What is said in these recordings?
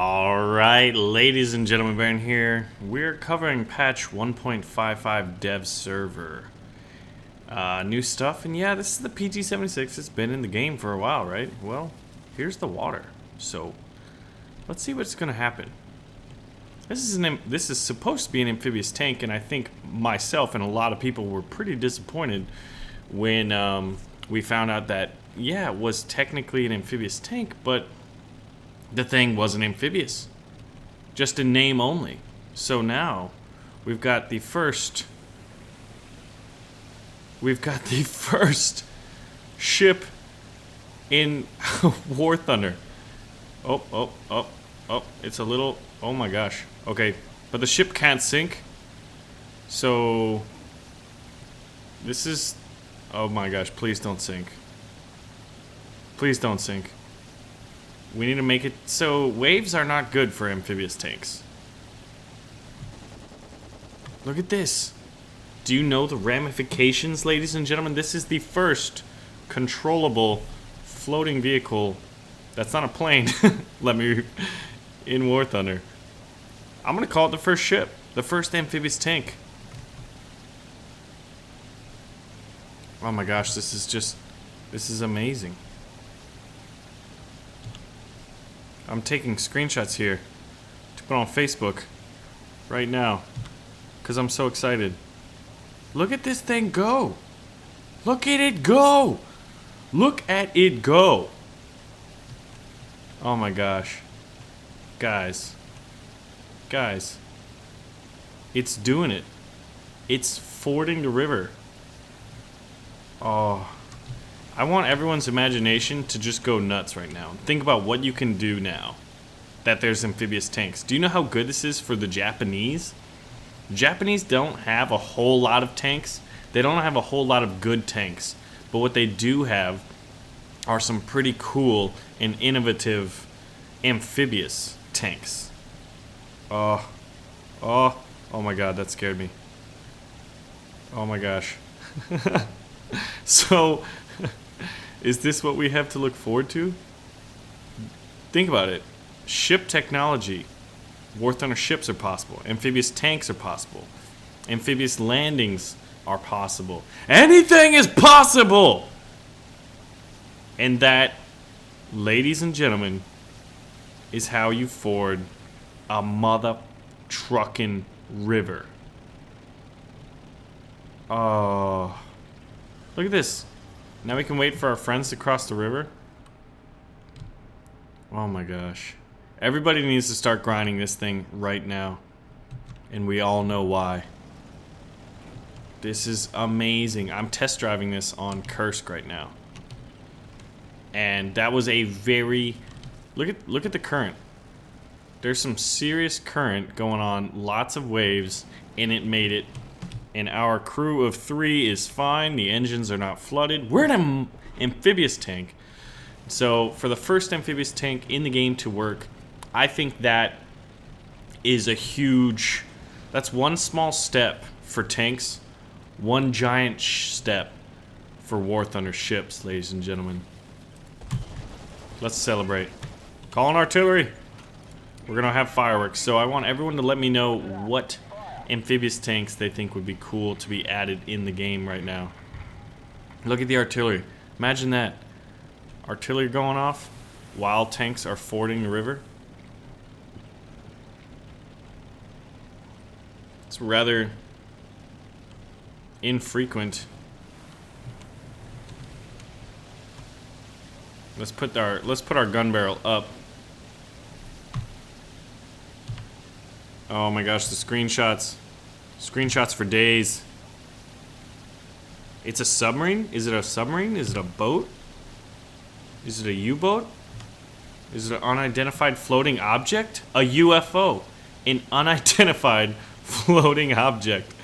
Alright, ladies and gentlemen, Baron here. We're covering patch 1.55 dev server. New stuff, and yeah, this is the PT-76. It's been in the game for a while, right? Well, here's the water. So, let's see what's gonna happen. This is supposed to be an amphibious tank, and I think myself and a lot of people were pretty disappointed when we found out that, yeah, it was technically an amphibious tank, but the thing wasn't amphibious, just in name only. So now we've got the first ship in War Thunder. Oh, it's a little, oh my gosh. Okay, but the ship can't sink. So this is, oh my gosh, please don't sink. Please don't sink. We need to make it so waves are not good for amphibious tanks. Look at this. Do you know the ramifications, ladies and gentlemen? This is the first controllable floating vehicle that's not a plane. In War Thunder. I'm gonna call it the first ship, the first amphibious tank. Oh my gosh, this is amazing. I'm taking screenshots here to put on Facebook right now because I'm so excited. Look at this thing go. Look at it go. Look at it go. Oh my gosh. Guys. It's doing it. It's fording the river. Oh. I want everyone's imagination to just go nuts right now. Think about what you can do now that there's amphibious tanks. Do you know how good this is for the Japanese? The Japanese don't have a whole lot of tanks. They don't have a whole lot of good tanks. But what they do have are some pretty cool and innovative amphibious tanks. Oh my god, that scared me. Oh my gosh. So, is this what we have to look forward to? Think about it. Ship technology. War Thunder ships are possible. Amphibious tanks are possible. Amphibious landings are possible. Anything is possible! And that, ladies and gentlemen, is how you ford a mother truckin' river. Oh. Look at this. Now we can wait for our friends to cross the river. Oh my gosh. Everybody needs to start grinding this thing right now. And we all know why. This is amazing. I'm test driving this on Kursk right now. And that was a very... Look at the current. There's some serious current going on. Lots of waves. And it made it. And our crew of 3 is fine. The engines are not flooded. We're in an amphibious tank. So for the first amphibious tank in the game to work, I think that is a huge... That's one small step for tanks. One giant step for War Thunder ships, ladies and gentlemen. Let's celebrate. Calling artillery. We're going to have fireworks. So I want everyone to let me know what amphibious tanks they think would be cool to be added in the game right now. Look at the artillery. Imagine that. Artillery going off while tanks are fording the river. It's rather infrequent. Let's put our gun barrel up. Oh my gosh, the screenshots. Screenshots for days. It's a submarine? Is it a submarine? Is it a boat? Is it a U-boat? Is it an unidentified floating object? A UFO. An unidentified floating object.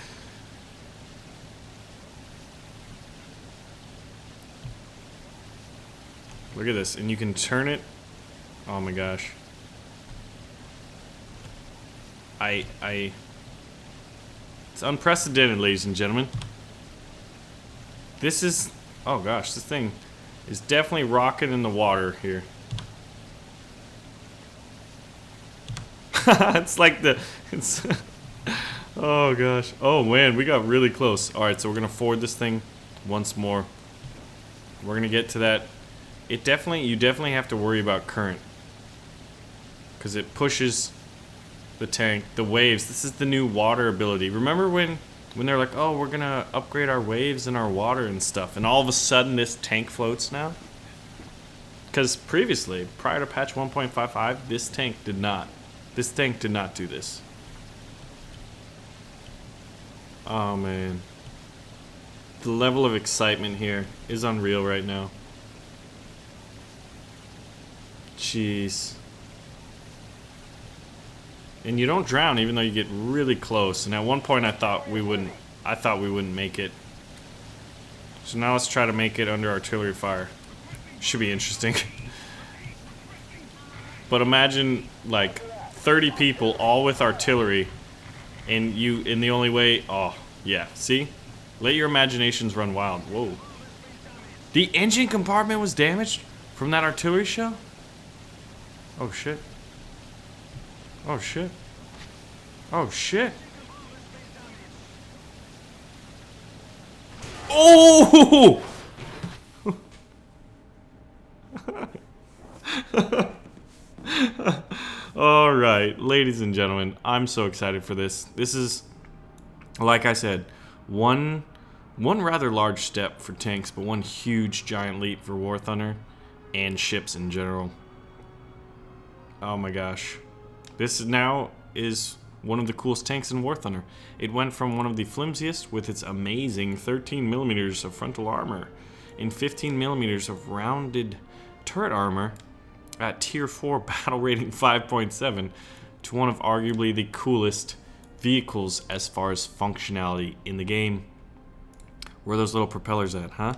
Look at this. And you can turn it. Oh my gosh. It's unprecedented, ladies and gentlemen. This is, oh gosh, this thing is definitely rocking in the water here. It's like it's oh gosh. Oh man, we got really close. All right, so we're gonna forward this thing once more. We're gonna get to that. You definitely have to worry about current, because it pushes the tank, the waves. This is the new water ability. Remember when they're like, oh, we're gonna upgrade our waves and our water and stuff, and all of a sudden this tank floats now? Because previously, prior to patch 1.55, this tank did not. This tank did not do this. Oh man. The level of excitement here is unreal right now. Jeez. And you don't drown even though you get really close. And at one point I thought we wouldn't make it. So now let's try to make it under artillery fire. Should be interesting. But imagine like 30 people all with artillery, and the only way, oh yeah, see? Let your imaginations run wild. Whoa. The engine compartment was damaged from that artillery shell? Oh shit. Oh shit. Oh shit. Oh! All right, ladies and gentlemen, I'm so excited for this. This is, like I said, one rather large step for tanks, but one huge giant leap for War Thunder and ships in general. Oh my gosh. This now is one of the coolest tanks in War Thunder. It went from one of the flimsiest with its amazing 13 millimeters of frontal armor and 15 millimeters of rounded turret armor at tier 4 battle rating 5.7 to one of arguably the coolest vehicles as far as functionality in the game. Where are those little propellers at, huh?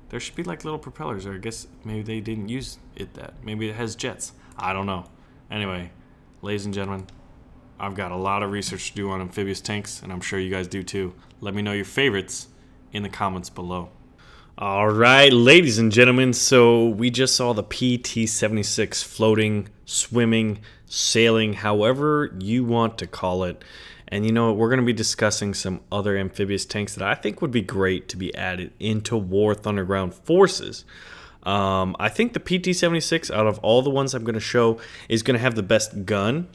There should be like little propellers, or I guess maybe they didn't use it that. Maybe it has jets. I don't know. Anyway, ladies and gentlemen, I've got a lot of research to do on amphibious tanks, and I'm sure you guys do too. Let me know your favorites in the comments below. All right, ladies and gentlemen, so we just saw the PT-76 floating, swimming, sailing, however you want to call it. And you know what, we're going to be discussing some other amphibious tanks that I think would be great to be added into War Thunder Ground Forces. I think the PT-76, out of all the ones I'm going to show, is going to have the best gun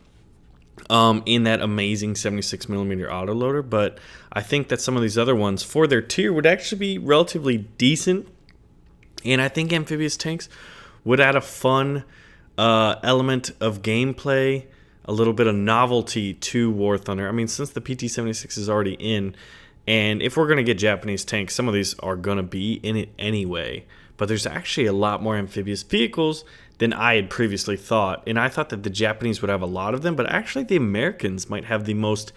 in that amazing 76mm autoloader, but I think that some of these other ones, for their tier, would actually be relatively decent. And I think amphibious tanks would add a fun element of gameplay, a little bit of novelty to War Thunder. I mean, since the PT-76 is already in, and if we're going to get Japanese tanks, some of these are going to be in it anyway. But there's actually a lot more amphibious vehicles than I had previously thought. And I thought that the Japanese would have a lot of them, but actually the Americans might have the most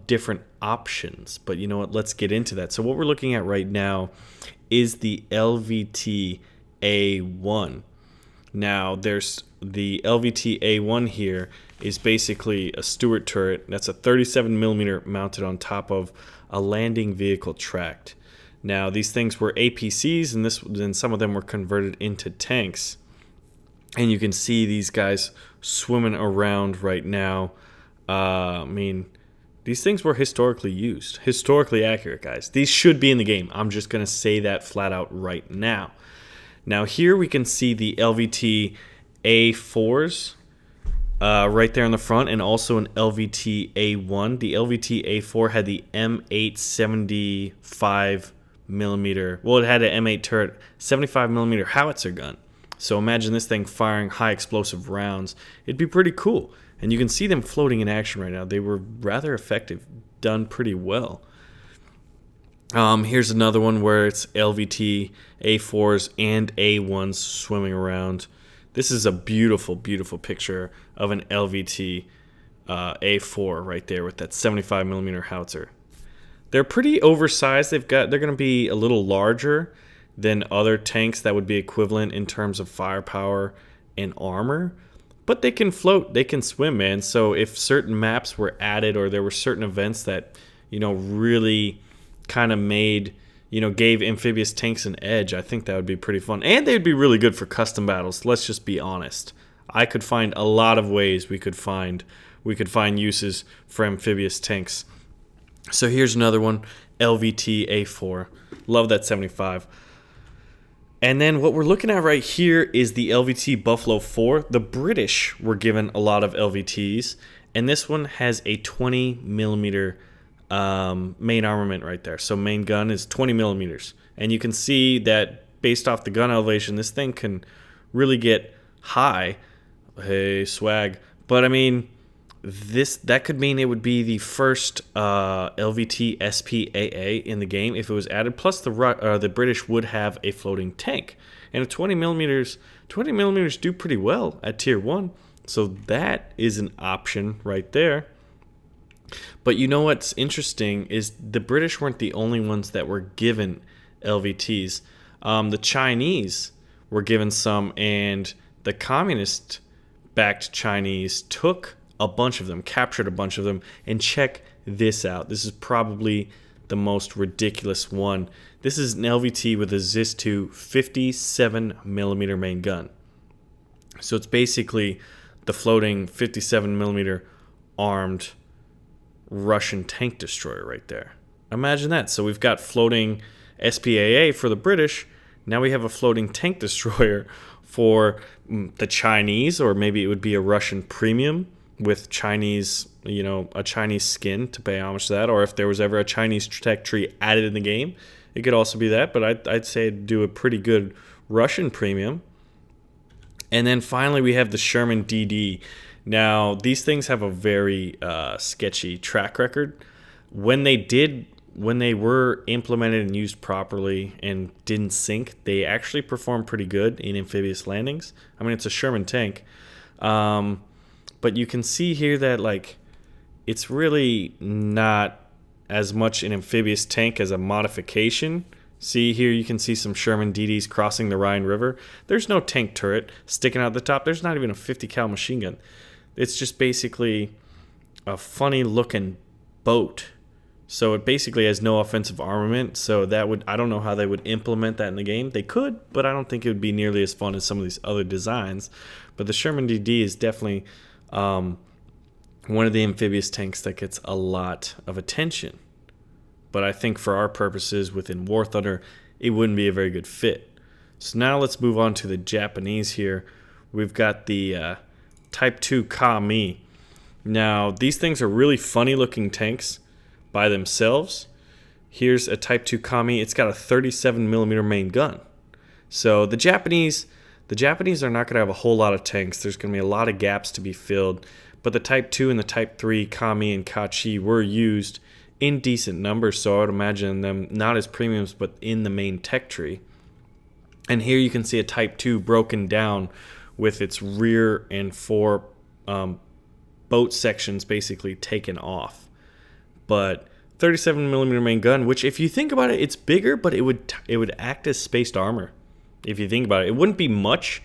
different options. But you know what? Let's get into that. So what we're looking at right now is the LVT A1. Now, there's the LVT A1 here is basically a Stuart turret. That's a 37mm mounted on top of a landing vehicle tracked. Now, these things were APCs, and some of them were converted into tanks. And you can see these guys swimming around right now. I mean, these things were historically used. Historically accurate, guys. These should be in the game. I'm just going to say that flat out right now. Now, here we can see the LVT A4s right there in the front, and also an LVT A1. The LVT A4 had the M8 75mm. Well, it had an M8 turret, 75mm howitzer gun. So imagine this thing firing high explosive rounds. It'd be pretty cool. And you can see them floating in action right now. They were rather effective, done pretty well. Here's another one where it's LVT A4s and A1s swimming around. This is a beautiful, beautiful picture of an LVT A4 right there with that 75mm howitzer. They're pretty oversized. They're going to be a little larger than other tanks that would be equivalent in terms of firepower and armor. But they can float, they can swim, man. So if certain maps were added, or there were certain events that, you know, really kind of made, you know, gave amphibious tanks an edge, I think that would be pretty fun. And they'd be really good for custom battles. Let's just be honest. I could find a lot of ways we could find uses for amphibious tanks. So here's another one, LVT A4. Love that 75. And then what we're looking at right here is the LVT Buffalo 4. The British were given a lot of LVTs, and this one has a 20 millimeter main armament right there. So main gun is 20 millimeters. And you can see that based off the gun elevation, this thing can really get high. Hey, swag. But I mean, that could mean it would be the first LVT SPAA in the game if it was added. Plus, the British would have a floating tank, and if 20 millimeters do pretty well at tier 1, so that is an option right there. But you know what's interesting is the British weren't the only ones that were given LVTs. The Chinese were given some, and the communist-backed Chinese took a bunch of them, captured a bunch of them, and check this out. This is probably the most ridiculous one. This is an LVT with a ZIS-2 57 millimeter main gun. So it's basically the floating 57 millimeter armed Russian tank destroyer right there. Imagine that. So we've got floating SPAA for the British. Now we have a floating tank destroyer for the Chinese, or maybe it would be a Russian premium with Chinese, a Chinese skin to pay homage to that. Or if there was ever a Chinese tech tree added in the game, it could also be that. But I'd say it'd do a pretty good Russian premium. And then finally we have the Sherman DD. Now, these things have a very sketchy track record. When they were implemented and used properly and didn't sink, they actually performed pretty good in amphibious landings. I mean, it's a Sherman tank. But you can see here that, it's really not as much an amphibious tank as a modification. See here, you can see some Sherman DDs crossing the Rhine River. There's no tank turret sticking out the top. There's not even a 50 cal machine gun. It's just basically a funny looking boat. So it basically has no offensive armament. So I don't know how they would implement that in the game. They could, but I don't think it would be nearly as fun as some of these other designs. But the Sherman DD is definitely one of the amphibious tanks that gets a lot of attention. But I think for our purposes within War Thunder, it wouldn't be a very good fit. So now let's move on to the Japanese here. We've got the Type 2 Kpfw. Now, these things are really funny looking tanks by themselves. Here's a Type 2 Kpfw. It's got a 37 millimeter main gun. So the Japanese are not going to have a whole lot of tanks. There's going to be a lot of gaps to be filled. But the Type 2 and the Type 3 Kpfw and Kachi were used in decent numbers, so I would imagine them not as premiums, but in the main tech tree. And here you can see a Type 2 broken down with its rear and fore boat sections basically taken off. But 37 millimeter main gun, which if you think about it, it's bigger, but it would act as spaced armor. If you think about it, it wouldn't be much,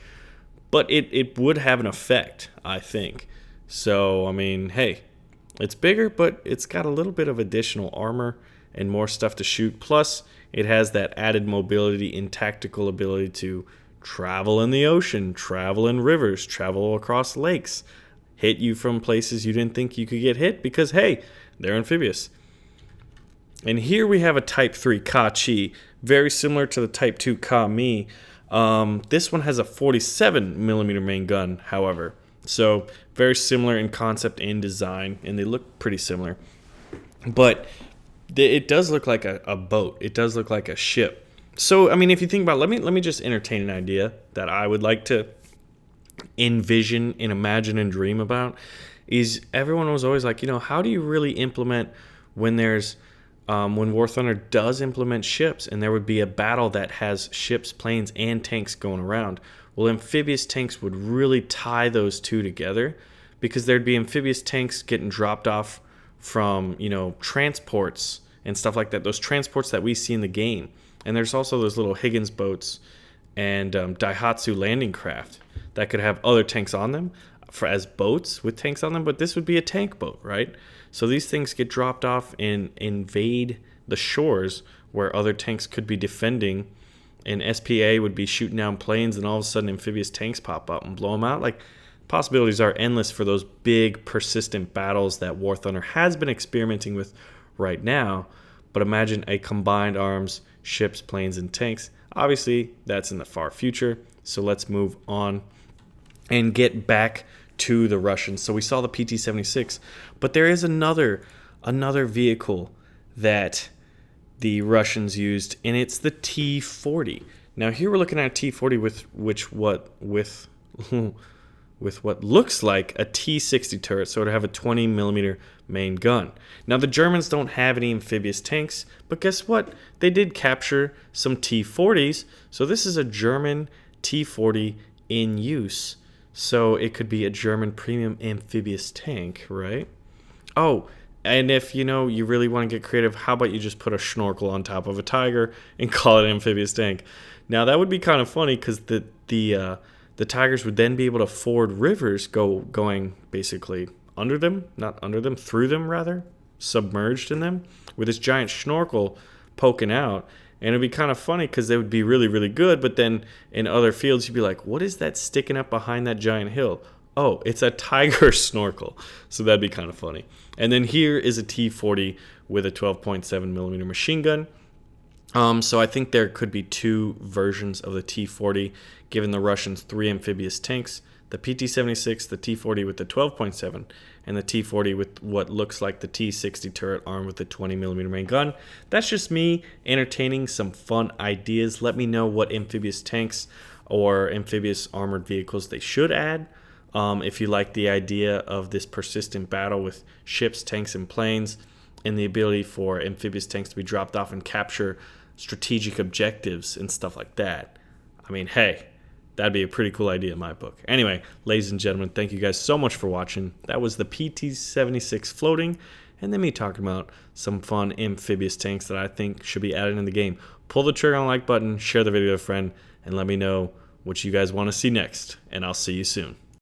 but it would have an effect, I think. So, I mean, hey, it's bigger, but it's got a little bit of additional armor and more stuff to shoot. Plus, it has that added mobility and tactical ability to travel in the ocean, travel in rivers, travel across lakes, hit you from places you didn't think you could get hit because, hey, they're amphibious. And here we have a Type 3 Kachi, very similar to the Type 2 Kpfw. This one has a 47 millimeter main gun, however. So very similar in concept and design, and they look pretty similar. But it does look like a boat. It does look like a ship. So, I mean, if you think about it, let me just entertain an idea that I would like to envision and imagine and dream about. Is everyone was always like, how do you really implement when there's when War Thunder does implement ships and there would be a battle that has ships, planes, and tanks going around? Well, amphibious tanks would really tie those two together because there'd be amphibious tanks getting dropped off from, transports and stuff like that, those transports that we see in the game. And there's also those little Higgins boats and Daihatsu landing craft that could have other tanks on them as boats with tanks on them, but this would be a tank boat, right? So these things get dropped off and invade the shores where other tanks could be defending, and SPA would be shooting down planes, and all of a sudden amphibious tanks pop up and blow them out. possibilities are endless for those big, persistent battles that War Thunder has been experimenting with right now. But imagine a combined arms, ships, planes, and tanks. Obviously, that's in the far future. So let's move on and get back to the Russians. So we saw the PT-76, but there is another vehicle that the Russians used, and it's the T-40. Now here we're looking at a T-40 with what looks like a T-60 turret, so to have a 20 millimeter main gun. Now the Germans don't have any amphibious tanks, but guess what? They did capture some T-40s, so this is a German T-40 in use. So it could be a German premium amphibious tank, right? Oh, and if you really want to get creative, how about you just put a snorkel on top of a Tiger and call it an amphibious tank? Now that would be kind of funny because the Tigers would then be able to ford rivers going basically under them, not under them, through them rather, submerged in them, with this giant snorkel poking out. And it'd be kind of funny because they would be really, really good, but then in other fields you'd be like, what is that sticking up behind that giant hill? Oh, it's a Tiger snorkel. So that'd be kind of funny. And then here is a T-40 with a 12.7 millimeter machine gun. So I think there could be two versions of the T-40, given the Russians 3 amphibious tanks, the PT-76, the T-40 with the 12.7, and the T-40 with what looks like the T-60 turret armed with the 20 millimeter main gun. That's just me entertaining some fun ideas. Let me know what amphibious tanks or amphibious armored vehicles they should add. If you like the idea of this persistent battle with ships, tanks, and planes, and the ability for amphibious tanks to be dropped off and capture strategic objectives and stuff like that. I mean, hey, that'd be a pretty cool idea in my book. Anyway, ladies and gentlemen, thank you guys so much for watching. That was the PT-76 floating, and then me talking about some fun amphibious tanks that I think should be added in the game. Pull the trigger on the like button, share the video with a friend, and let me know what you guys want to see next, and I'll see you soon.